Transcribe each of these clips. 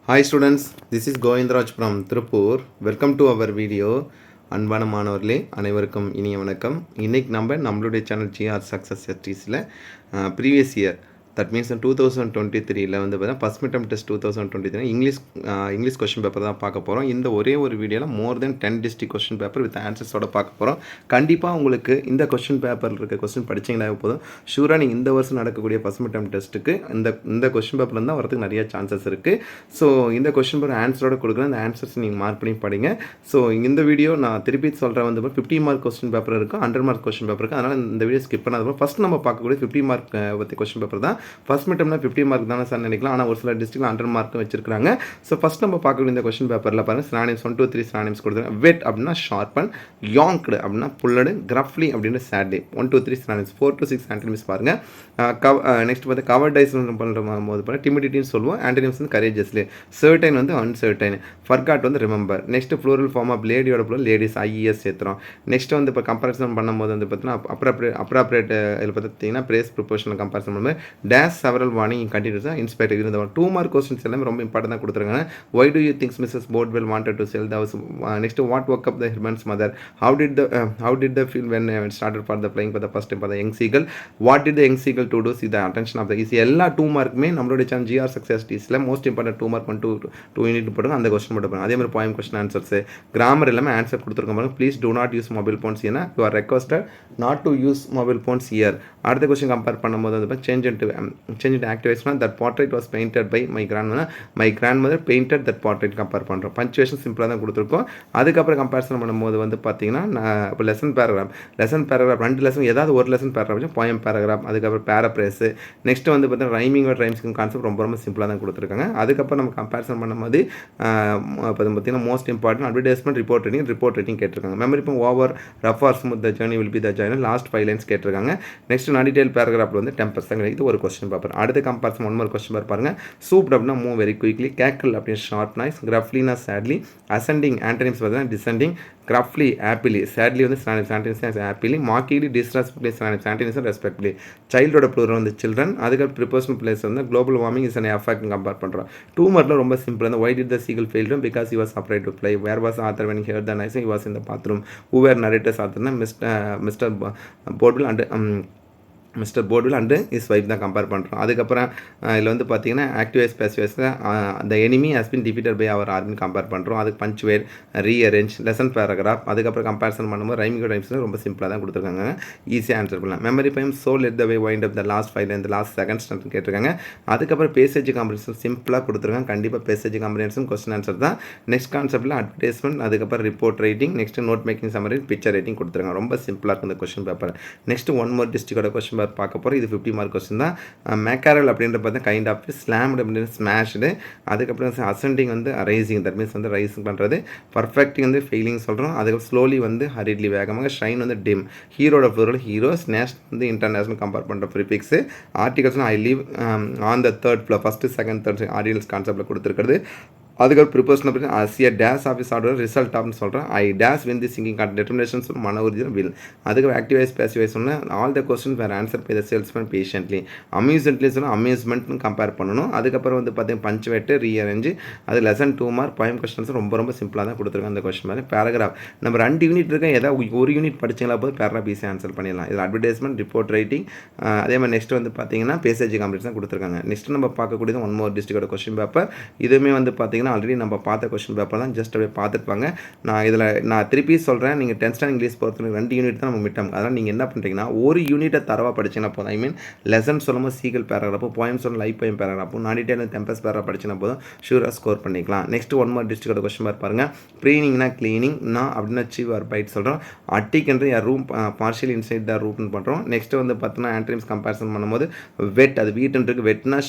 Hi students, this is Govindraj from Tirupur. Welcome to our video. அன்பான மாணவர்களே அனைவருக்கும் இனிய வணக்கம். இன்றைக்கி நம்மளுடைய சேனல் ஜிஆர் சக்ஸஸ் எஸ்டிஸில் ப்ரீவியஸ் இயர் தட் மீன்ஸ் 2023 வந்து பார்த்தீங்கன்னா first mid test 2023 English question paper தான் பார்க்க போகிறோம். இந்த ஒரே ஒரு வீடியோவில் more than 10 district question paper with ஆன்சர்ஸோட பார்க்க போகிறோம். கண்டிப்பாக உங்களுக்கு இந்த கொஸ்டின் பேப்பரில் இருக்க கொஸ்டின் படிச்சிங்கன்னா போதும், ஷூராக நீங்கள் இந்த வருஷம் நடக்கக்கூடிய ஃபஸ்ட் மிட் டெஸ்ட்டுக்கு இந்த கொஸ்டின் பேப்பரில் தான் வரதுக்கு நிறைய சான்சஸ் இருக்குது. ஸோ இந்த கொஸ்டின் பேப்பர் ஆன்சரோட கொடுக்குறேன், அந்த ஆன்சர்ஸ் நீங்கள் மார்க் பண்ணி படிங்க. ஸோ இந்த வீடியோ நான் திருப்பி சொல்கிறேன் வந்து 50 மார்க் கொஸ்டின் பேப்பர் இருக்குது, 100 மார்க் கொஸ்டின் பேப்பர் இருக்குது. அதனால் இந்த வீடியோ ஸ்கிப் பண்ணாத ஃபஸ்ட் நம்ம பார்க்கக்கூடிய 50 மார்க் பற்றி கொஸ்டின் பேப்பர் தான். ஃபஸ்ட் மிட்டம்னா 50 மார்க் தானே சார் நினைக்கலாம், ஆனால் ஒரு சில டிஸ்ட்ரிக்ட்ல 100 மார்க்கும் வச்சிருக்காங்க. ஸோ ஃபஸ்ட் நம்ம பார்க்கக்கூடிய இந்த கொஸ்டின் பேப்பரில் பாருங்கள், சினானிம்ஸ் 1 2 3 சினானிம்ஸ் கொடுத்துருக்காங்க. வெட் அப்படின்னா ஷார்பன், யாங்க்டு அப்படின்னா புல்லடு, கிரஃப்லி அப்படின்னு சேட்லி. 1 2 3 சினானிம்ஸ். 4 to 6 ஆன்டனிம்ஸ் பாருங்கள். நெக்ஸ்ட் பார்த்து கவர்டைஸ் பண்ணுற போது பாருங்கள் டிமிடிட்டின்னு சொல்லுவோம். ஆன்டனிம்ஸ் வந்து கரேஜஸ்லி, சர்டைன் வந்து அன்சர்டைன், ஃபர்காட் வந்து remember. Next plural form of லேடியோட ப்ளூரல் லேடிஸ், ஐஇஎஸ் சேர்த்துறோம். நெக்ஸ்ட் வந்து இப்போ கம்பேரிசன் பண்ணும்போது வந்து பார்த்தீங்கன்னா அப்ராப்ரேட் இதில் பார்த்தீங்கன்னா பிரேஸ் ப்ரொபோஷனல் கம்பேரிசன் பண்ணும்போது டேஸ் செவரல் வார்னிங் கண்டினியூஸாக இன்ஸ்பெக்டர் இருந்த 2 மார்க் கொஸ்டின்ஸ் எல்லாமே ரொம்ப இம்பார்ட்டன்ட் கொடுத்துருக்காங்க. Why do you things Mrs Bodwell wanted to sell the house. Next what work up the Herman's mother. How did the feel when started for the flying for the first time for the young seagull. What did the young seagull to do see the attention of the easy. எல்லா 2 மார்க்குமே நம்மளுடைய channel G R success டீஸில் most important 2 mark 2 unit போட்டுங்க. அந்த question மட்டும் பாருங்க. அதே மாதிரி போயம் கொஸ்டின் ஆன்சர்ஸ் கிராமர் எல்லாமே ஆன்சர் கொடுத்துருக்கோம் பாருங்க. Please do not use mobile phones. ஏன்னா you are requested not to use mobile phones year. அடுத்த கொஸ்டின் கம்பேர் பண்ணும்போது வந்து change into activation that portrait was painted by my grandmother painted that portrait compare பண்ணுறோம். Punctuation சிம்பிளாக தான் கொடுத்துருக்கோம். அதுக்கப்புறம் comparison பண்ணும்போது வந்து பார்த்தீங்கன்னா இப்போ லெசன் பேராகிராஃப் 2 லெசன் ஏதாவது ஒரு லெசன் பேராகிராஃப் போயம் பேராகிராஃப், அதுக்கப்புறம் பேராப்ரேஸு. நெக்ஸ்ட் வந்து பார்த்தீங்கன்னா ரைமிங் ஒரு ரைம்ஸ்க்கு கான்செப்ட் ரொம்ப சிம்பிளாக தான் கொடுத்துருக்காங்க. அதுக்கப்புறம் நம்ம கம்பேரிசன் பண்ணும்போது இப்போ பார்த்தீங்கன்னா most important advertisement report writing கேட்டிருக்காங்க. மெமரி இப்போ over rough or smooth the journey will be the journey last 5 lines கேட்டிருக்காங்க. நெக்ஸ்ட் நான் டீடைல் பேராகிராஃபில் வந்து 10% இது ஒரு கொஸ்டின் பேப்பர். அடுத்த கம்பேரிசன் 1 மார்க் கொஸ்டின் பேப்பர் பாருங்க. சூப்ட் அப்படின்னா மூவ் வெரி குயிக்லி, கேக்கல் அப்படின்னு ஷார்ட் நாய்ஸ், கிரஃப்லினா சேட்லி, அசெண்டிங் ஆன்டனிம்ஸ் பார்த்தீங்கன்னா டிசெண்டிங், கிரஃப்லி ஆப்பிலி, சேட்லி வந்து antonyms happily, mockingly disrespectfully antonyms respectfully, சைல்டோட ப்ளூரல் வந்து சில்ட்ரன், அதுக்கு ப்ரிப்பர்சனல் பிளேஸ் வந்து global warming is an effect compare பண்ணுறோம். 2 மார்க்கில் ரொம்ப சிம்பிள். வந்து why did the seagull fail to because he was afraid to fly. Where was author when he heard the noise? He was in the bathroom. Who were narrators author? Mr. Bodwell and his wife தான் compare பண்ணுறோம். அதுக்கப்புறம் இதில் வந்து பார்த்தீங்கன்னா active voice பேசிவைஸில் the enemy has been defeated by our ஆர்மின்னு compare பண்ணுறோம். அதுக்கு பஞ்சுவேட், ரீஅரேஞ்ச், லெசன் பேராகிராஃப், அதுக்கப்புறம் கம்பேரிசன் பண்ணும்போது ரைமிங் டைம்ஸில் ரொம்ப சிம்பிளாக தான் கொடுத்துருக்காங்க. ஈஸியாக ஆன்சர் பண்ணலாம். Memory poem so let the way wind up the last 5 line last seconds கேட்டிருக்காங்க. அதுக்கப்புறம் பேசேஜ் காம்பினேஷன் சிம்பிளாக கொடுத்துருக்காங்க. கண்டிப்பாக பேசேஜ் காம்பினேஷன் கொஸ்டின் ஆன்சர் தான். நெக்ஸ்ட் கான்செப்ட்டில் அட்வர்டைஸ்மெண்ட், அதுக்கப்புறம் report writing, next note making summary, picture writing கொடுத்துருக்காங்க. ரொம்ப சிம்பிளாக இருக்கும் இந்த கொஸ்டின் பேப்பர். நெக்ஸ்ட் 1 மோர் டிஸ்ட்ரிக்டோட கொஸ்டின் பார்க்க போகிறோம். இது 50 மார்க் கொஸ்டின் தான். மேக்காரல் அப்படின்ற பார்த்தா கைண்ட் ஆஃப் ஸ்லாம்டு அப்படின்னு ஸ்மாஷ்டு. அதுக்கப்புறம் அசெண்டிங் வந்து ரைசிங், தட் மீன்ஸ் வந்து ரைசிங் பண்ணுறது. பர்ஃபெக்டிங் வந்து ஃபெயிலிங் சொல்கிறோம். அதுக்கப்புறம் ஸ்லோலி வந்து ஹரிட்லி வேகமாக. ஷைன் வந்து டிம், ஹீரோட ப்ளூரல் ஹீரோ, ஸ்னேஷ் வந்து இன்டர்நேஷனல் கம்பேர் பண்ணுற ப்ரிஃபிக்ஸு. ஆர்டிகல்ஸ்னால் I live on the 3rd floor, first second third articles கான்செப்டில் கொடுத்துருக்கிறது. அதுக்கப்புறம் ப்ரிப்பர்சன் அப்படின்னு அசிய டேஸ் ஆஃபீஸ் ஆர்டர் ரிசல்ட் அப்படின்னு சொல்கிறேன். I days win the singing card determination சொல்லி மன உறுதியும் வில். அதுக்கு ஆக்டிவைஸ் பேசிவைஸ் சொன்னால் all the question were answer by the salesman patiently. Amusedly சொன்னால் அம்யூஸ்மெண்ட்னு கம்பேர் பண்ணணும். அதுக்கப்புறம் வந்து பார்த்தீங்கன்னா பஞ்சுவேட்டு, ரீஅரேஞ்சு, அது லெசன் 2 மார்க் போயம் கொஸ்டின்ஸ் ரொம்ப சிம்பிளாக தான் கொடுத்துருக்காங்க. அந்த கொஸ்டின் மாதிரி பேராகிராஃப் நம்ம 2 யூனிட் இருக்க ஏதாவது ஒரு யூனிட் படிச்சிங்களா போது பேராகிராஃப் ஈஸியாக ஆன்சர் பண்ணிடலாம். இது அட்வர்டைஸ்மெண்ட், ரிப்போர்ட் ரைட்டிங், அதே மாதிரி நெக்ஸ்ட் வந்து பார்த்தீங்கன்னா பேசேஜ் காம்படிஷன் கொடுத்துருக்காங்க. நெக்ஸ்ட் நம்ம பார்க்கக்கூடியது 1 மோர் டிஸ்ட்ரிக்டோட கொஸ்டின் பேப்பர். இதுவுமே வந்து பார்த்தீங்கன்னா ஆல்ரெடி நம்ம பார்த்த கொஸ்டின் பேப்பர் தான், ஜஸ்ட் அப்படியே பார்த்துருப்பாங்க. நான் திருப்பி சொல்கிறேன், நீங்கள் 10th ஸ்டாண்டர்ட் இங்கிலீஷ் பொறுத்தவரைக்கும் 2 யூனிட் தான் நம்ம மிட்டம். அதனால் நீங்கள் என்ன பண்ணுறீங்கன்னா ஒரு யூனிட்டை தரவாக படிச்சிங்கன்னா போதும். ஐ மீன் லெசன் சொல்லும்போது சீகல் பேராகிராஃபோ, போயம் சொல்லும் லைஃப் போயம் பேராகிராஃபோ, நாடிட்டே டெம்பஸ் பேராகிராஃப் படிச்சினா போதும் ஷூராக ஸ்கோர் பண்ணிக்கலாம். நெக்ஸ்ட் 1 மோர் டிஸ்ட்ரிக்டோட கொஸ்டின் பேப்பர் பாருங்கள். ப்ரீனிங்னா கிளீனிங், நான் அப்படின்னா சீவ் ஆர் பைட் சொல்கிறோம். அட்டிக்ன்ற ரூம் பார்ஷியல் இன்சைட் த ரூட்னு பண்ணுறோம். நெக்ஸ்ட் வந்து பார்த்தீங்கன்னா ஆன்டனிம்ஸ் கம்பேரிசன் பண்ணும்போது வெட், அது வீட்டுன்றது வெட்னா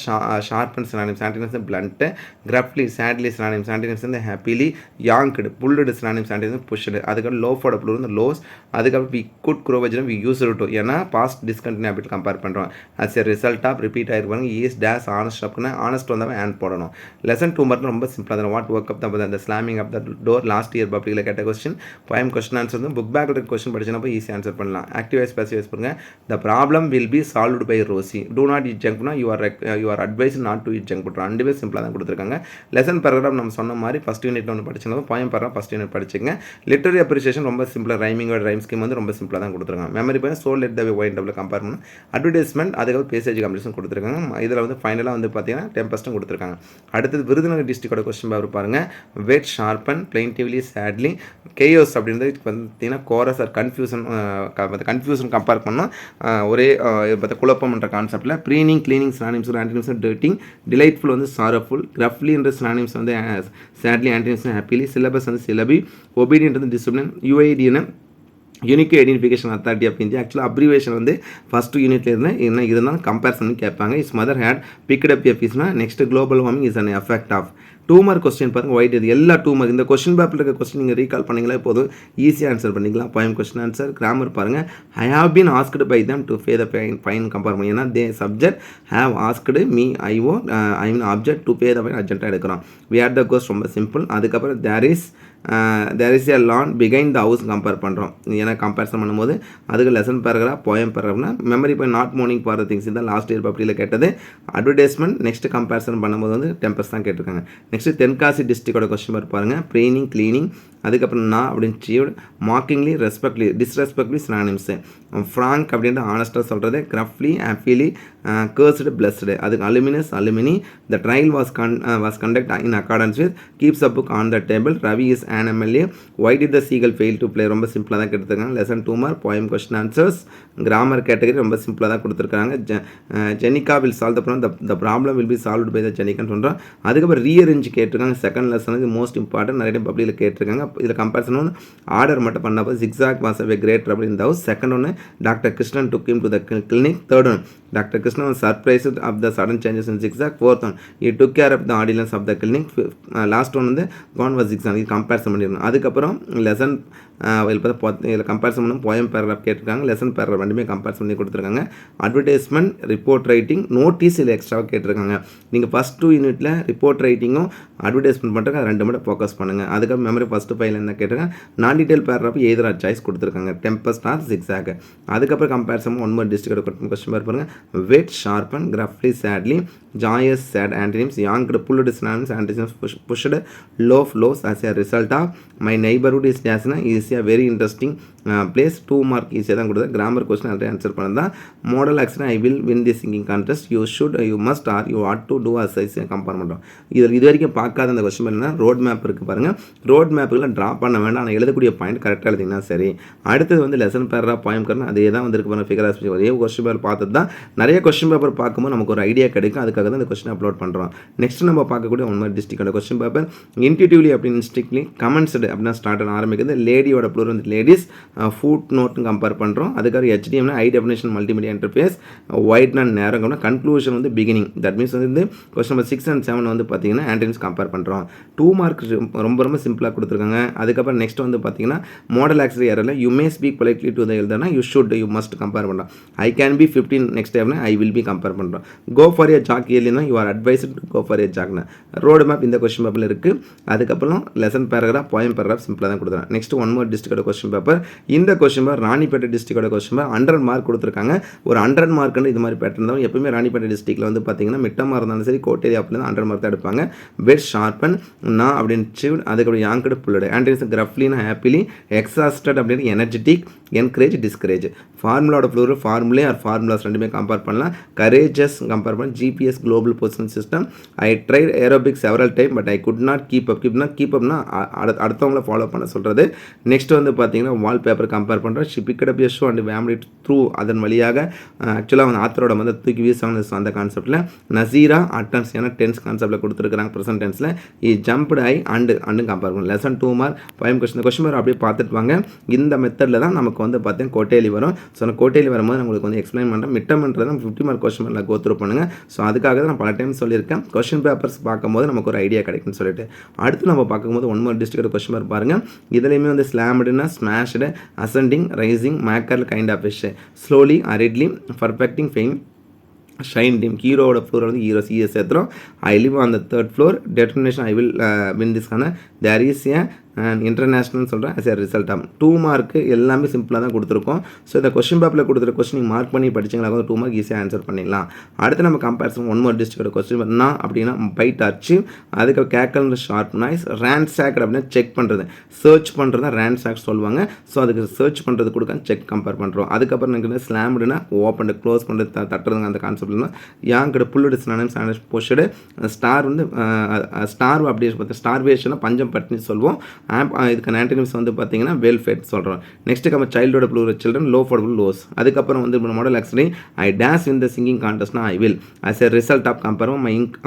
sharp and synonyms, antonyms blunt, gruffly sadly frankly synonyms antonyms வந்து happily, yanked pulled synonyms antonyms pushed. அதுக்கப்புறம் லோஃபோட ப்ளூரல் வந்து லோஸ். அதுக்கப்புறம் வி குட் க்ரோ வச்சுனா வி யூஸ் டு, ஏன்னா பாஸ்ட் டிஸ்கண்டினியூ அப்படி கம்பேர் பண்ணுறோம். As a result of repeat ஆகிருப்பாங்க ஈஸ் டேஸ் ஆனஸ்ட் அப்படின்னா ஆனஸ்ட் வந்தால் ஆன் போடணும். லெசன் 2 மட்டும் ரொம்ப சிம்பிளாக தான். வாட் ஒர்க் அப் தான் அந்த slamming up the door last year பப்ளிக்கில் கேட்ட கொஸ்டின். போயம் கொஸ்டின் ஆன்சர் வந்து புக் பேக்கில் கொஸ்டின் படிச்சினப்போ ஈஸி ஆன்சர் பண்ணலாம். ஆக்டிவ் வைஸ் பேசிவ் வைஸ் பண்ணுங்க. The problem will be solved by Rosie. Do not it ஜங்க்னா you are advise not to it junk பண்ணுறோம். 2 பேர் சிம்பிளாக தான் கொடுத்துருக்காங்க. லெசன் பேராகிராஃப் நம்ம சொன்ன மாதிரி ஃபஸ்ட் யூனிட் ஒன்று படிச்சிருந்தோம். போயம் பேராகிராஃப் ஃபஸ்ட் யூனிட் படிச்சுங்க. லிட்டரரி அப்ரிசியேஷன் ரொம்ப சிம்பிளாக ரைமிங்கோட ரைம் ஸ்கீம் வந்து ரொம்ப சிம்பிளாக தான் கொடுத்துருக்காங்க. மெமரி பண்ணி soul let the way wine double compare பண்ணணும். அட்வர்டைஸ்மெண்ட் அதுக்கப்புறம் பேசேஜ் கம்ப்ளீஷன் கொடுத்துருக்காங்க. இதில் வந்து ஃபைனலாக வந்து பார்த்தீங்கன்னா டெம்பஸ்ட்டும் கொடுத்துருக்காங்க. அடுத்தது விருதுநகர் டிஸ்ட்ரிக்டோட கொஸ்டின் பேப்பர் பாருங்கள். வெட் ஷார்பன் பிளைன்டிவ்லி சேட்லி கேயோஸ் அப்படின்றது பார்த்தீங்கன்னா கோரஸ் ஆர் கன்ஃபியூஷன் கம்பேர் பண்ணோம். ஒரே குழப்பம்ன்ற கான்செப்டில் ப்ரீனிங் கிளீனிங் சினானிம்ஸ் ஆன்டினிம்ஸ் டர்ட்டிங் டிலைட்ஃபுல் வந்து சாரஃபுல் கிரஃப்லி என்ற சினானிம்ஸ் வந்து சேட்லி ஆன்டினிம்ஸ் ஹாப்பிலி சிலபஸ் வந்து சிலபி ஒபீடியன்ட் டிசிப்ளின் யூஐடின்னு யூனிக் ஐடென்டிஃபிகேஷன் அத்தாரிட்டி அப்படின்னு ஆக்சுவலாக அப்ரிவேஷன் வந்து ஃபஸ்ட்டு யூனிட்ல இருந்து என்ன இருந்தாலும் கம்பேரிசன் கேட்பாங்க. His mother had picked up எஃபீஸ்னா next global warming is an effect of 2 mark question பாருங்க. ஒயிட் இது எல்லா 2 மார்க் இந்த கொஸ்டின் பேப்பரில் இருக்க கொஸ்டின் நீங்கள் ரீகால் பண்ணிங்களா போதும் ஈஸியாக ஆன்சர் பண்ணிக்கலாம். Poem question answer. கிராமர் பாருங்கள். I have been asked by them to pay the fine compare பண்ணி, ஏன்னா the subject have asked me I O I mean object to pay the fine அர்ஜென்ட்டாக எடுக்கிறோம். வி ஆர் த கோஸ்ட் ரொம்ப simple. அதுக்கப்புறம் there is a lawn behind the house compare பண்ணுறோம். ஏன்னா comparison பண்ணும்போது அதுக்கு லெசன் பேராகிராஃப் போயம் பேராகிராஃப்னா மெமரி போய் not morning for the things தான் லாஸ்ட் இயர் பப்ளிக்கில் கேட்டது. அட்வர்டைஸ்மெண்ட் நெக்ஸ்ட் கம்பேரிசன் பண்ணும்போது வந்து டெம்பஸ் தான் கேட்டிருக்காங்க. நெக்ஸ்ட் தென்காசி டிஸ்ட்ரிக்டோட கொஸ்டின் பேர் பாருங்கள். ப்ரீனிங் கிளீனிங் அதுக்கப்புறம் நான் அப்படின்னு sieved mockingly respectly disrespectly synonyms. Frank அப்படின்ற ஆனஸ்டாக சொல்கிறது. Gruffly happily cursed blessed. அதுக்கு alumnus alumni. The trial was conduct in accordance with keeps a book on the table. Ravi is an MLA. Why did the seagull fail to play? ரொம்ப சிம்பிளாக தான் கொடுத்துருக்காங்க. Lesson 2 mark. Poem question answers. Grammar category ரொம்ப சிம்பிளாக தான் கொடுத்துருக்காங்க. Jenica will solve the problem. The problem will be solved by the ஜெனிகான்னு சொல்கிறோம். அதுக்கப்புறம் ரீஅரேஞ்ச் கேட்டிருக்காங்க. செகண்ட் லெசனுக்கு மோஸ்ட் இம்பார்ட்டன்ட் நிறைய பப்ளிக்கில் கேட்டிருக்காங்க. இதில் கம்பேரிசன் ஒன்று ஆர்டர் மட்டும் பண்ணப்போ Zigzag was a great trouble in the house. Second ஒன்று doctor Krishnan took him to the clinic. Third one doctor Krishnan was surprised of the sudden changes in zigzag. Fourth one he took care of the audience of the clinic. Last one வந்து gone was zigzag. இது comparison பண்ணிடணும். அதுக்கப்புறம் lesson இதில் comparison பண்ணும் poem paragraph கேட்டிருக்காங்க. Lesson paragraph ரெண்டுமே comparison பண்ணி கொடுத்துருக்காங்க. அட்வர்டைஸ்மெண்ட் ரிப்போர்ட் ரைட்டிங் நோட்டீஸ் இதில் எக்ஸ்ட்ராவாக கேட்டிருக்காங்க. நீங்கள் ஃபஸ்ட் 2 யூனிட்டில் ரிப்போர்ட் ரைட்டிங்கும் அட்வர்டைஸ்மெண்ட் பண்ணுறதுக்கு அது 2 மட்டும் ஃபோக்கஸ் பண்ணுங்கள். அதுக்கப்புறம் மெமரி ஃபஸ்ட்டு ஃபைல் என்ன கேட்டிருக்காங்க. Non detail paragraph either choice கொடுத்துருக்காங்க. Tempest or Zigzag. அதுக்கப்புறம் comparison 1 more district question paper பாருங்கள். Whet sharpen gruffly sadly joyous sad antonyms yanked pulled synonyms antonyms pushed loaf loaves as a result of my neighborhood is jasna is a very interesting place. 2 mark ஈஸியாக தான் கொடுத்தா. Grammar question already answer பண்ணதான். Modal action I will win the singing contest. You must or you had to do as is compare பண்ணுறோம். இது வரைக்கும் பார்க்காத அந்த question என்னன்னா ரோட் மேப் இருக்குது பாருங்கள். ரோட் மேப்புகளை ட்ரா பண்ண வேண்டாம். ஆனால் எழுதக்கூடிய பாயிண்ட் கரெக்டாக எழுதிங்கன்னா சரி. அடுத்தது வந்து லெசன் பேராகிராஃப் போயம் கரணும் அதே தான் வந்துருக்கு பாருங்கள். ஃபிகர் ஆஸ்பெக்ட் ஒரே கொஸ்டின் பேப்பர் பார்த்தது தான். நிறைய கொஸ்டின் பேப்பர் பார்க்கும்போது நமக்கு ஒரு ஐடியா கிடைக்கும். அதுக்காக தான் இந்த கொஸ்டின் அப்லோட் பண்ணுறோம். நெக்ஸ்ட் நம்ம பார்க்கக்கூடிய 1 more டிஸ்ட்ரிக்டோட கொஸ்டின் பேப்பர். இன்டியூட்டிவ்லி அப்படின்னு ஸ்ட்ரிக்ட்லி கமெண்ட்ஸ்டு அப்படின்னா ஸ்டார்ட் ஆரம்பிக்கிறது. லேடியோட ப்ளூரல் வந்து லேடிஸ். ஃபுட் நோட்னு கம்பேர் பண்ணுறோம். அதுக்காக HDMனா ஹை டெஃபினேஷன் மல்டிமீடியா இன்டர்ஃபேஸ். ஒயிட் அண்ட் நேரம் கன்க்ளூஷன் வந்து பிகினிங். தட் மீன்ஸ் வந்து கொஸ்டின் நம்பர் 6 and 7 வந்து பார்த்தீங்கன்னா ஆன்டினிம்ஸ் கம்பேர் பண்ணுறோம். 2 மார்க் ரொம்ப ரொம்ப சிம்பிளாக கொடுத்துருக்காங்க. அதுக்கப்புறம் நெக்ஸ்ட் வந்து பார்த்தீங்கன்னா மாடல் ஆக்சரி ஏரில் you may speak politely to the எழுதுனா you should you must compare பண்ணுறோம். ஐ கேன் பி 15 நெக்ஸ்ட் டைம்னா ஐ வில் பி கம்பேர் பண்ணுறோம். கோ ஃபார் ஏ ஜாக் இயர்லினா you are advised to go for a ஜாக்னா. Road map இந்த கொஸ்டின் பேப்பரில் இருக்குது. அதுக்கப்புறம் லெசன் பேராகிராஃப் போயம் பேராகிராஃப் சிம்பிளாக தான் கொடுத்துருக்காங்க. நெக்ஸ்ட் 1 more டிஸ்ட்ரிக்டோட கொஸ்டின் பேப்பர். இந்த கொஸ்டின் பேப்பர் ராணிப்பேட்டை டிஸ்ட்ரிக்டோட கொஸ்டின் பேப்பர் 100 மார்க் கொடுத்துருக்காங்க. ஒரு 100 மார்க்குன்னு இது மாதிரி பேட்டர்ன் தான். எப்பவுமே ராணிப்பேட்டை டிஸ்ட்ரிக்டில் வந்து பார்த்தீங்கன்னா மிட்டமாக இருந்தாலும் சரி கோட்டேரி அப்படின்னு 100 மார்க் தான் எடுப்பாங்க. வெட் ஷார்பன் நான் அப்படின்னு சீவ்ட். அதுக்கப்புறம் யாங்கடு புல்லடு ஆன்டினிம்ஸ் கிரஃப்லின்னு ஹாப்பிலி எக்ஸாஸ்டட் அப்படின்னு எனர்ஜெட்டிக் என்கரேஜ் டிஸ்கரேஜ். ஃபார்முலாவோட ப்ளூரல் ஃபார்முலே ஆர் ஃபார்முலாஸ் ரெண்டுமே கம்பேர் பண்ணலாம். கரேஜஸ் கம்பேர் பண்ண GPS global position system. I tried aerobic several time but I could not keep அப்னா அடுத்தவங்கள ஃபாலோ பண்ண சொல்கிறது. நெக்ஸ்ட் வந்து பார்த்தீங்கன்னா வால்பேப்பர் கம்பேர் பண்ணுறோம். பிக்கடப் ஷோ அண்ட் ஃபேமிலி த்ரூ அதன் வழியாக ஆக்சுவலாக வந்து ஆத்தரோட வந்து தூக்கி வீசாங்க அந்த கான்செப்டில். நசீரா அட்டம்ஸ் ஏன்னா டென்ஸ் கான்செப்டில் கொடுத்துருக்காங்க ப்ரெசன்ட் டென்ஸில். ஜம்ப்டு ஐ அண்டு கம்பேர் பண்ணணும். லெசன் 2 மார்க் போயம் கொஸ்டின் அப்படியே பார்த்துட்டு வாங்க. இந்த மெத்தடில் தான் நமக்கு வந்து பார்த்தீங்கன்னா கோட்டேலி வரும். ஸோ அந்த கோட்டேலி வரும்போது உங்களுக்கு வந்து எக்ஸ்பிளைன் பண்ணுறேன். மிட்டம்ன்றது 50 மார்க் கொஸ்டின் கோத்ரூ பண்ணுங்கள். ஸோ அதுக்காக அதுக்காக தான் நான் பல டைம் சொல்லியிருக்கேன். கொஸ்டின் பேப்பர்ஸ் பார்க்கும்போது நமக்கு ஒரு ஐடியா கிடைக்கும்னு சொல்லிட்டு. அடுத்து நம்ம பார்க்கும்போது one more district question paper பாருங்கள். இதுலேயுமே வந்து ஸ்லாம்டுனா smashed, ascending, rising, mackerel kind of fish, slowly, aridly, perfecting, feign, shine team. ஹீரோவோட ஃப்ளோர் வந்து ஹீரோ சிஎஸ் சேர்த்துறோம். I live on the third floor. Determination I will win திஸ்க்கான தேர் இஸ் ஏ இன்டர்நேஷ்னல் சொல்கிறேன் as a result ஆகும். 2 mark எல்லாமே சிம்பிளாக தான் கொடுத்துருக்கோம். ஸோ இந்த கொஸ்டின் பேப்பரில் கொடுத்துருக்க கொஸ்டின் நீங்கள் மார்க் பண்ணி படிச்சிங்களா 2 மார்க் ஈஸியாக ஆன்சர் பண்ணிடலாம். அடுத்து நம்ம கம்பேரிசன் ஒன் மோர் டிஸ்ட்ரிக்டோட கொஸ்டின் பண்ணால் அப்படின்னா பைட் அச்சீவ், அதுக்கு கேக்கல் ஷார்ப் நாய்ஸ், ரேன்சாக் அப்படின்னா செக் பண்ணுறது, சர்ச் பண்ணுறது தான் ரேன்சாக் சொல்லுவாங்க. ஸோ அதுக்கு சர்ச் பண்ணுறது கொடுக்க செக் கம்பேர் பண்ணுறோம். அதுக்கப்புறம் எனக்கு ஸ்லாம்டுனா ஓப்பன் க்ளோஸ் பண்ணுறது தட்டுறதுங்க அந்த கான்செப்ட்லாம். யாங்கிட்ட புல்லுடு ஸ்னானஸ் போஷடு, ஸ்டார் வந்து ஸ்டார் அப்படி பார்த்தா ஸ்டார்வேஷனாக பஞ்சம் பட்டினி சொல்லுவோம். இதுக்கான ஆன்டனிம்ஸ் வந்து பார்த்தீங்கன்னா வெல்ஃபேர் சொல்கிறோம். நெக்ஸ்ட்டு நம்ம சைல்டோட plural children, loaf for loaves. அதுக்கப்புறம் வந்து model actually I days in the singing கான்டெஸ்ட்னா I will as a result of compare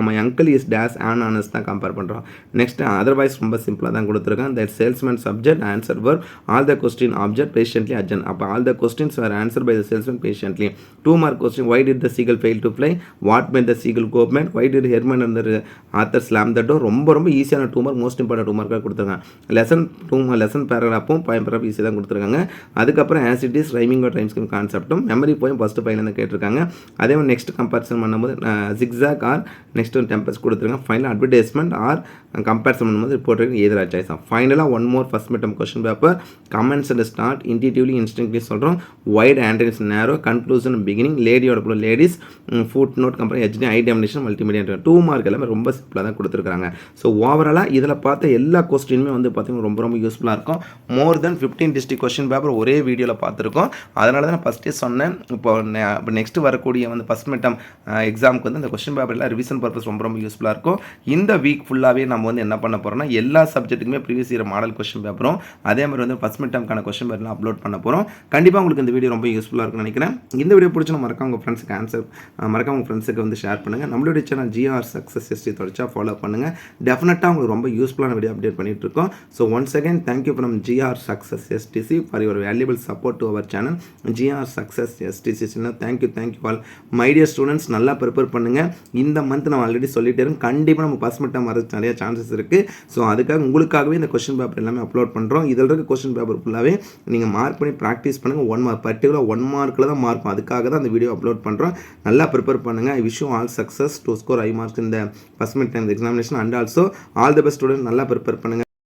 my uncle is days and honest தான் கம்பேர் பண்ணுறோம். நெக்ஸ்ட்டு அதர்வைஸ் ரொம்ப சிம்பிளாக தான் கொடுத்துருக்கேன். That salesman subject answer were all the question object patiently அட்ஜன். அப்போ all the questions are answer by the salesman patiently. 2 mark question why did the seagull fail to fly, what men the seagull comment, why did Herman அந்த author slam the door. ரொம்ப ரொம்ப ஈஸியான 2 mark most important 2 மார்க்காக கொடுத்துருக்காங்க. Lesson பேராகிராஃபும் paragraph ஈஸியாக தான் கொடுத்துருக்காங்க. அதுக்கப்புறம் as it is rhyming time scheme கான்செப்டும் மெமரி போயும் ஃபஸ்ட்டு பையன் கேட்டிருக்காங்க. அதே மாதிரி நெக்ஸ்ட் கம்பேரிசன் பண்ணும்போது ஜிக்ஸாக் ஆர் நெக்ஸ்ட் டெம்பர்ஸ் கொடுத்துருக்காங்க. ஃபைனல் அட்வர்டைஸ்மெண்ட் ஆர் கம்பேரிசன் பண்ணும்போது ரிப்போர்ட் எதிராக சாய்ஸ். ஃபைனலாக one more first midterm question paper comments and start, intuitively instinctively சொல்கிறோம், wide antonyms narrow, conclusion beginning, லேடியோட ladies, foot note company, HD, I determination, multimedia. 2 mark எல்லாமே ரொம்ப சிம்பிளாக தான் கொடுத்துருக்காங்க. ஸோ ஓவராலாக இதில் பார்த்த எல்லா கொஸ்டினுமே வந்து பார்த்தீங்கன்னா ரொம்ப ரொம்ப யூஸ்ஃபுல்லாக இருக்கும். மோர் தென் 15 டிஸ்ட்ரிக்ட் கொஸ்டின் பேப்பர் ஒரே வீடியோவில் பார்த்துருக்கோம். அதனால தான் நான் ஃபஸ்ட்டே சொன்னேன். இப்போ நெக்ஸ்ட் வரக்கூடிய வந்து ஃபஸ்ட் மிட்டம் எக்ஸாமுக்கு வந்து இந்த கொஸ்டின் பேப்பரில் ரிவிஷன் பர்பஸ் ரொம்ப ரொம்ப யூஸ்ஃபுல்லாக இருக்கும். இந்த வீக் ஃபுல்லாகவே நம்ம வந்து என்ன பண்ண போகிறோம்னா எல்லா சப்ஜெக்ட்டுக்குமே ப்ரீவியஸ் இயர் மாடல் கொஸ்டின் பேப்பரும் அதே மாதிரி வந்து ஃபஸ்ட் மிட்டம்க்கான கொஸ்டின் பேப்பர்லாம் அப்லோட் பண்ண போகிறோம். கண்டிப்பாக உங்களுக்கு இந்த வீடியோ ரொம்ப யூஸ்ஃபுல்லாக இருக்கும்னு நினைக்கிறேன். இந்த வீடியோ பிடிச்சா மறக்காம உங்கள் ஃப்ரெண்ட்ஸுக்கு மறக்காம உங்கள் ஃப்ரெண்ட்ஸுக்கு வந்து ஷேர் பண்ணுங்கள். நம்மளுடைய சேனல் GR சக்ஸஸ் ST தொடர்ச்சியாக ஃபாலோ பண்ணுங்கள். டெஃபினட்டாக உங்களுக்கு ரொம்ப யூஸ்ஃபுல்லான வீடியோ அப்டேட் பண்ணிட்டு இருக்கோம். So once again thank you from GR Success STC for your valuable support to our channel. GR Success STC. Thank you all my dear students. நல்லா ப்ரிப்பேர் பண்ணுங்கள். இந்த மந்த் நான் ஆல்ரெடி சொல்லிட்டே இருக்கேன். கண்டிப்பாக நம்ம ஃபஸ்ட் மிட்டம் வரது நிறைய சான்சஸ் இருக்குது. ஸோ அதுக்காக உங்களுக்காகவே இந்த கொஸ்டின் பேப்பர் எல்லாமே அப்லோட் பண்ணுறோம். இதில் இருக்க கொஸ்டின் பேப்பர் ஃபுல்லாகவே நீங்கள் மார்க் பண்ணி ப்ராக்டிஸ் பண்ணுங்கள். 1 மார்க் பர்டிகுலர் 1 மார்க்கில் தான் மார்க். அதுக்காக தான் அந்த வீடியோ அப்லோட் பண்ணுறோம். நல்லா ப்ரிப்பேர் பண்ணுங்கள். I wish you all success to score high marks இந்த first mid time examination and also all the best student. நல்லா ப்ரிப்பேர் பண்ணுங்கள்.